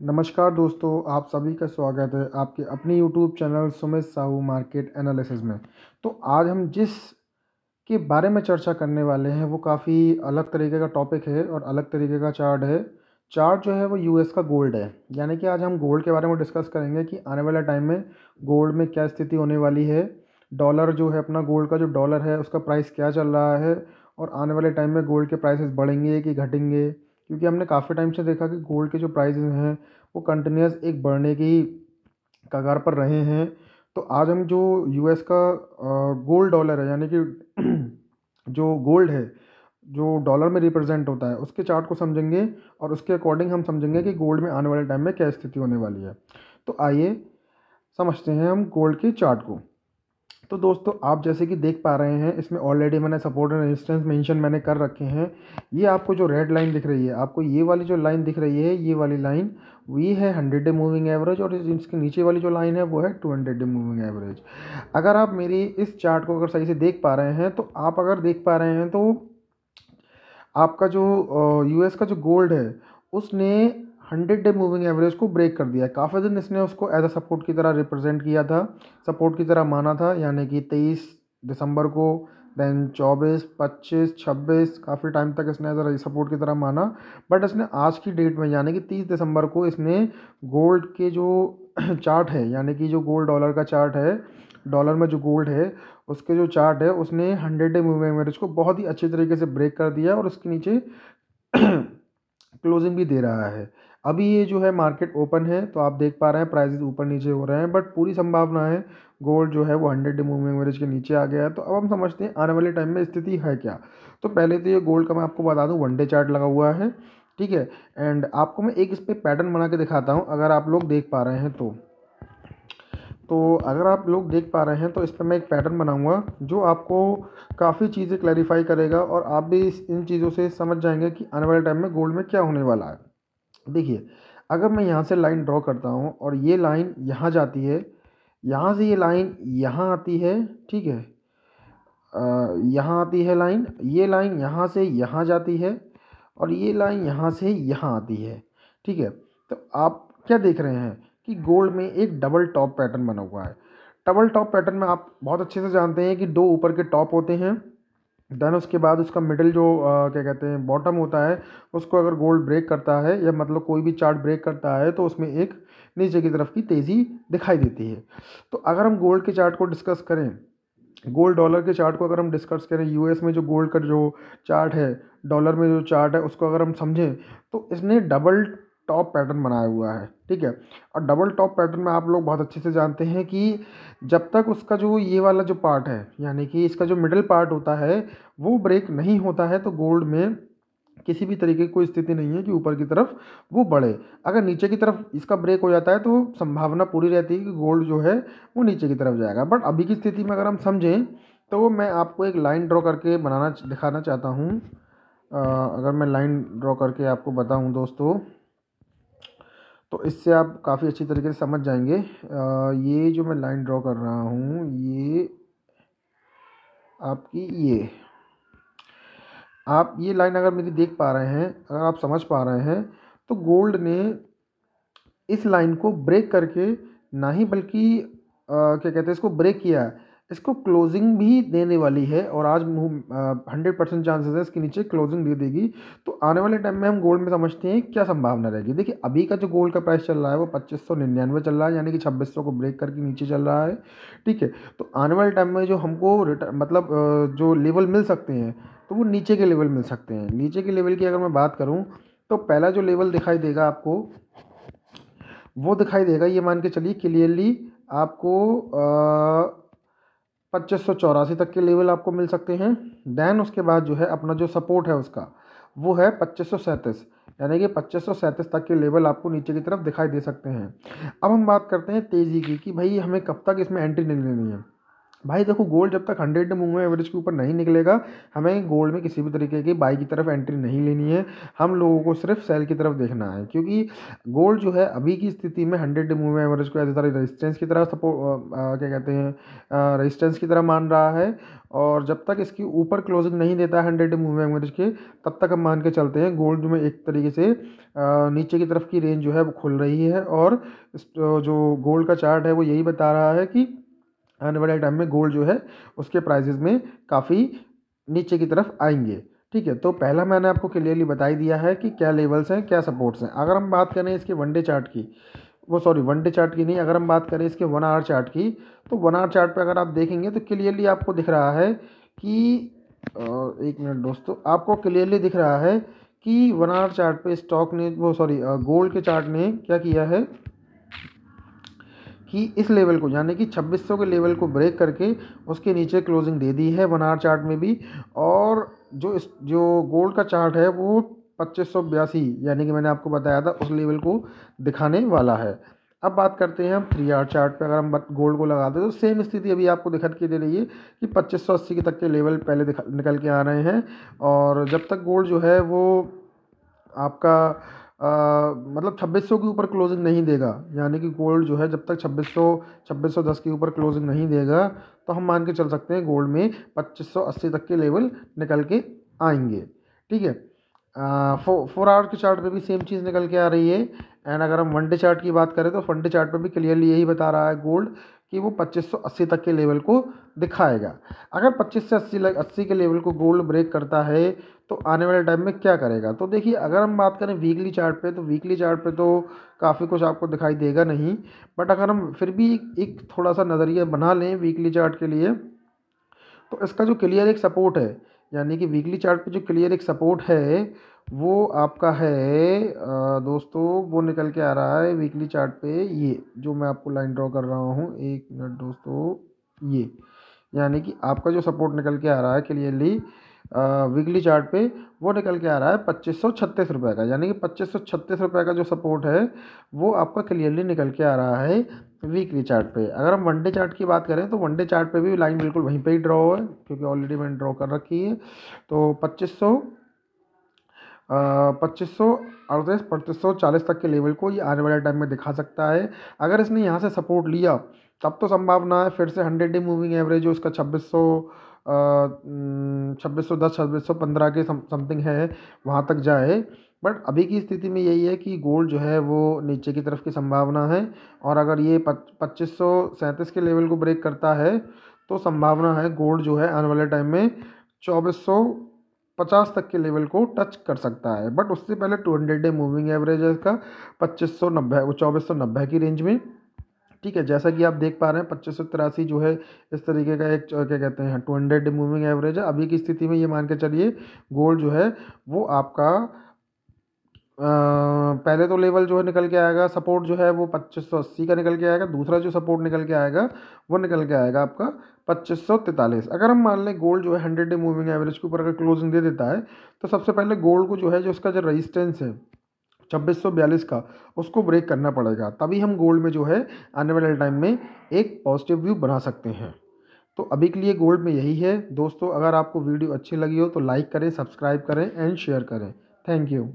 नमस्कार दोस्तों, आप सभी का स्वागत है आपके अपने YouTube channel Sumit Sahu market analysis में। तो आज हम जिस के बारे में चर्चा करने वाले हैं वो काफ़ी अलग तरीके का टॉपिक है और अलग तरीके का चार्ट है। चार्ट जो है वो यूएस का गोल्ड है, यानी कि आज हम गोल्ड के बारे में डिस्कस करेंगे कि आने वाले टाइम में गोल्ड में क्या स्थिति होने वाली है। डॉलर जो है अपना गोल्ड का जो डॉलर है उसका प्राइस क्या चल रहा है और आने वाले टाइम में गोल्ड के प्राइसेस बढ़ेंगे कि घटेंगे, क्योंकि हमने काफ़ी टाइम से देखा कि गोल्ड के जो प्राइसेस हैं वो कंटिन्यूस एक बढ़ने की कगार पर रहे हैं। तो आज हम जो यूएस का गोल्ड डॉलर है, यानी कि जो गोल्ड है जो डॉलर में रिप्रेजेंट होता है, उसके चार्ट को समझेंगे और उसके अकॉर्डिंग हम समझेंगे कि गोल्ड में आने वाले टाइम में क्या स्थिति होने वाली है। तो आइए समझते हैं हम गोल्ड के चार्ट को। तो दोस्तों, आप जैसे कि देख पा रहे हैं, इसमें ऑलरेडी मैंने सपोर्ट एंड रेजिस्टेंस मेंशन मैंने कर रखे हैं। ये आपको जो रेड लाइन दिख रही है, आपको ये वाली जो लाइन दिख रही है, ये वाली लाइन ये है 100 डे मूविंग एवरेज, और इसके नीचे वाली जो लाइन है वो है 200 डे मूविंग एवरेज। अगर आप मेरी इस चार्ट को अगर सही से देख पा रहे हैं, तो आप अगर देख पा रहे हैं तो आपका जो यूएस का जो गोल्ड है उसने 100 डे मूविंग एवरेज को ब्रेक कर दिया है। काफ़ी दिन इसने उसको एज अ सपोर्ट की तरह रिप्रेजेंट किया था, सपोर्ट की तरह माना था, यानी कि 23 दिसंबर को, देन 24, 25, 26, काफ़ी टाइम तक इसने एज अ सपोर्ट की तरह माना। बट इसने आज की डेट में यानी कि 30 दिसंबर को इसने गोल्ड के जो चार्ट है, यानी कि जो गोल्ड डॉलर का चार्ट है, डॉलर में जो गोल्ड है उसके जो चार्ट है उसने 100 डे मूविंग एवरेज को बहुत ही अच्छी तरीके से ब्रेक कर दिया और उसके नीचे क्लोजिंग भी दे रहा है। अभी ये जो है मार्केट ओपन है, तो आप देख पा रहे हैं प्राइसेस ऊपर नीचे हो रहे हैं, बट पूरी संभावना है गोल्ड जो है वो 100 डे मूविंग एवरेज के नीचे आ गया है। तो अब हम समझते हैं आने वाले टाइम में स्थिति है क्या। तो पहले तो ये गोल्ड का मैं आपको बता दूं, वन डे चार्ट लगा हुआ है, ठीक है। एंड आपको मैं एक इस पर पैटर्न बना के दिखाता हूँ, अगर आप लोग देख पा रहे हैं तो अगर आप लोग देख पा रहे हैं तो इस पर मैं एक पैटर्न बनाऊंगा जो आपको काफ़ी चीज़ें क्लैरिफाई करेगा और आप भी इन चीज़ों से समझ जाएंगे कि आने वाले टाइम में गोल्ड में क्या होने वाला है। देखिए, अगर मैं यहाँ से लाइन ड्रॉ करता हूँ और ये लाइन यहाँ जाती है, यहाँ से ये लाइन यहाँ आती है, ठीक है। यहाँ आती है लाइन, ये लाइन यहाँ से यहाँ जाती है और ये लाइन यहाँ से यहाँ आती है, ठीक है। तो आप क्या देख रहे हैं कि गोल्ड में एक डबल टॉप पैटर्न बना हुआ है। डबल टॉप पैटर्न में आप बहुत अच्छे से जानते हैं कि दो ऊपर के टॉप होते हैं, देन उसके बाद उसका मिडिल जो क्या कहते हैं बॉटम होता है, उसको अगर गोल्ड ब्रेक करता है या मतलब कोई भी चार्ट ब्रेक करता है तो उसमें एक नीचे की तरफ की तेज़ी दिखाई देती है। तो अगर हम गोल्ड के चार्ट को डिस्कस करें, गोल्ड डॉलर के चार्ट को अगर हम डिस्कस करें, यूएस में जो गोल्ड का जो चार्ट है, डॉलर में जो चार्ट है, उसको अगर हम समझें तो इसने डबल टॉप पैटर्न बनाया हुआ है, ठीक है। और डबल टॉप पैटर्न में आप लोग बहुत अच्छे से जानते हैं कि जब तक उसका जो ये वाला जो पार्ट है, यानी कि इसका जो मिडिल पार्ट होता है वो ब्रेक नहीं होता है, तो गोल्ड में किसी भी तरीके की कोई स्थिति नहीं है कि ऊपर की तरफ वो बढ़े। अगर नीचे की तरफ इसका ब्रेक हो जाता है तो संभावना पूरी रहती है कि गोल्ड जो है वो नीचे की तरफ जाएगा। बट अभी की स्थिति में अगर हम समझें तो मैं आपको एक लाइन ड्रॉ करके बनाना दिखाना चाहता हूँ। अगर मैं लाइन ड्रॉ करके आपको बताऊँ दोस्तों, तो इससे आप काफ़ी अच्छी तरीके से समझ जाएंगे। ये जो मैं लाइन ड्रॉ कर रहा हूँ, ये आपकी आप ये लाइन अगर मेरी देख पा रहे हैं, अगर आप समझ पा रहे हैं, तो गोल्ड ने इस लाइन को ब्रेक करके ना ही बल्कि क्या कहते हैं इसको ब्रेक किया है, इसको क्लोजिंग भी देने वाली है और आज 100% चांसेस है इसके नीचे क्लोजिंग दे देगी। तो आने वाले टाइम में हम गोल्ड में समझते हैं क्या संभावना रहेगी। देखिए, अभी का जो गोल्ड का प्राइस चल रहा है वो 2599 चल रहा है, यानी कि 2600 को ब्रेक करके नीचे चल रहा है, ठीक है। तो आने वाले टाइम में जो हमको मतलब जो लेवल मिल सकते हैं तो वो नीचे के लेवल मिल सकते हैं। नीचे के लेवल की अगर मैं बात करूँ तो पहला जो लेवल दिखाई देगा आपको, वो दिखाई देगा, ये मान के चलिए क्लियरली आपको 2584 तक के लेवल आपको मिल सकते हैं। देन उसके बाद जो है अपना जो सपोर्ट है उसका वो है 2537, यानी कि 2537 तक के लेवल आपको नीचे की तरफ दिखाई दे सकते हैं। अब हम बात करते हैं तेज़ी की कि भाई हमें कब तक इसमें एंट्री नहीं लेनी है। भाई देखो, गोल्ड जब तक 100 मूविंग एवरेज के ऊपर नहीं निकलेगा, हमें गोल्ड में किसी भी तरीके की बाई की तरफ एंट्री नहीं लेनी है। हम लोगों को सिर्फ सेल की तरफ देखना है, क्योंकि गोल्ड जो है अभी की स्थिति में 100 मूविंग एवरेज को ऐसे तरह रेजिस्टेंस की तरह सपोर्ट, क्या कहते हैं, रेजिस्टेंस की तरह मान रहा है। और जब तक इसकी ऊपर क्लोजिंग नहीं देता है 100 मूविंग एवरेज के, तब तक हम मान के चलते हैं गोल्ड में एक तरीके से नीचे की तरफ की रेंज जो है वो खुल रही है। और जो गोल्ड का चार्ट है वो यही बता रहा है कि आने वाले टाइम में गोल्ड जो है उसके प्राइजेज में काफ़ी नीचे की तरफ आएंगे। ठीक है, तो पहला मैंने आपको क्लियरली बता ही दिया है कि क्या लेवल्स हैं, क्या सपोर्ट्स हैं। अगर हम बात करें इसके वनडे चार्ट की, वो सॉरी वनडे चार्ट की नहीं, अगर हम बात करें इसके 1 आवर चार्ट की, तो 1 आवर चार्ट पे अगर आप देखेंगे तो क्लियरली आपको दिख रहा है कि एक मिनट दोस्तों, आपको क्लियरली दिख रहा है कि 1 आवर चार्ट पे स्टॉक ने, वो सॉरी गोल्ड के चार्ट ने क्या किया है कि इस लेवल को, यानी कि 2600 के लेवल को ब्रेक करके उसके नीचे क्लोजिंग दे दी है 1 आवर चार्ट में भी। और जो गोल्ड का चार्ट है वो 2582, यानी कि मैंने आपको बताया था उस लेवल को दिखाने वाला है। अब बात करते हैं हम 3 आवर चार्ट पे। अगर हम गोल्ड को लगाते हैं तो सेम स्थिति अभी आपको दिखा के दे रही है कि 2580 के तक के लेवल पहले निकल के आ रहे हैं। और जब तक गोल्ड जो है वो आपका मतलब 2600 के ऊपर क्लोजिंग नहीं देगा, यानी कि गोल्ड जो है जब तक 2610 के ऊपर क्लोजिंग नहीं देगा, तो हम मान के चल सकते हैं गोल्ड में 2580 तक के लेवल निकल के आएंगे। ठीक है, 4 आवर के चार्ट पे भी सेम चीज़ निकल के आ रही है। एंड अगर हम वनडे चार्ट की बात करें तो वनडे चार्ट पे भी क्लियरली यही बता रहा है गोल्ड कि वो 2580 तक के लेवल को दिखाएगा। अगर 25 से 80 के लेवल को गोल्ड ब्रेक करता है तो आने वाले टाइम में क्या करेगा। तो देखिए, अगर हम बात करें वीकली चार्ट पे, तो वीकली चार्ट पे तो काफ़ी कुछ आपको दिखाई देगा नहीं। बट अगर हम फिर भी एक थोड़ा सा नज़रिया बना लें वीकली चार्ट के लिए, तो इसका जो क्लियर एक सपोर्ट है, यानी कि वीकली चार्ट पे जो क्लियर एक सपोर्ट है वो आपका है दोस्तों, वो निकल के आ रहा है वीकली चार्ट पे। ये जो मैं आपको लाइन ड्रॉ कर रहा हूँ, एक मिनट दोस्तों, ये यानी कि आपका जो सपोर्ट निकल के आ रहा है क्लियरली वीकली चार्ट पे, वो निकल के आ रहा है 2536 रुपये का। यानी कि 2536 रुपये का जो सपोर्ट है वो आपका क्लियरली निकल के आ रहा है वीकली चार्ट पे। अगर हम वनडे चार्ट की बात करें तो वनडे चार्ट पे भी लाइन बिल्कुल वहीं पे ही ड्रॉ है, क्योंकि ऑलरेडी मैंने ड्रॉ कर रखी है। तो 2538 2540 तक के लेवल को ये आने वाले टाइम में दिखा सकता है। अगर इसने यहाँ से सपोर्ट लिया तब तो संभावना है फिर से 100 डे मूविंग एवरेज जो उसका 2610 2615 के समथिंग है, वहाँ तक जाए। बट अभी की स्थिति में यही है कि गोल्ड जो है वो नीचे की तरफ की संभावना है। और अगर ये 2537 के लेवल को ब्रेक करता है तो संभावना है गोल्ड जो है आने वाले टाइम में 2450 तक के लेवल को टच कर सकता है। बट उससे पहले 200 डे मूविंग एवरेज है इसका 2590, वो 2490 की रेंज में। ठीक है, जैसा कि आप देख पा रहे हैं 2583 जो है इस तरीके का एक क्या कहते हैं 200 डे मूविंग एवरेज है। अभी की स्थिति में ये मान के चलिए गोल्ड जो है वो आपका पहले तो लेवल जो है निकल के आएगा, सपोर्ट जो है वो 2580 का निकल के आएगा। दूसरा जो सपोर्ट निकल के आएगा वो निकल के आएगा आपका 2543। अगर हम मान लें गोल्ड जो है 100 डे मूविंग एवरेज के ऊपर अगर क्लोजिंग दे देता है, तो सबसे पहले गोल्ड को जो है, जो उसका जो रजिस्टेंस है 2642 का, उसको ब्रेक करना पड़ेगा। तभी हम गोल्ड में जो है आने वाले टाइम में एक पॉजिटिव व्यू बना सकते हैं। तो अभी के लिए गोल्ड में यही है दोस्तों। अगर आपको वीडियो अच्छी लगी हो तो लाइक करें, सब्सक्राइब करें एंड शेयर करें। Thank you.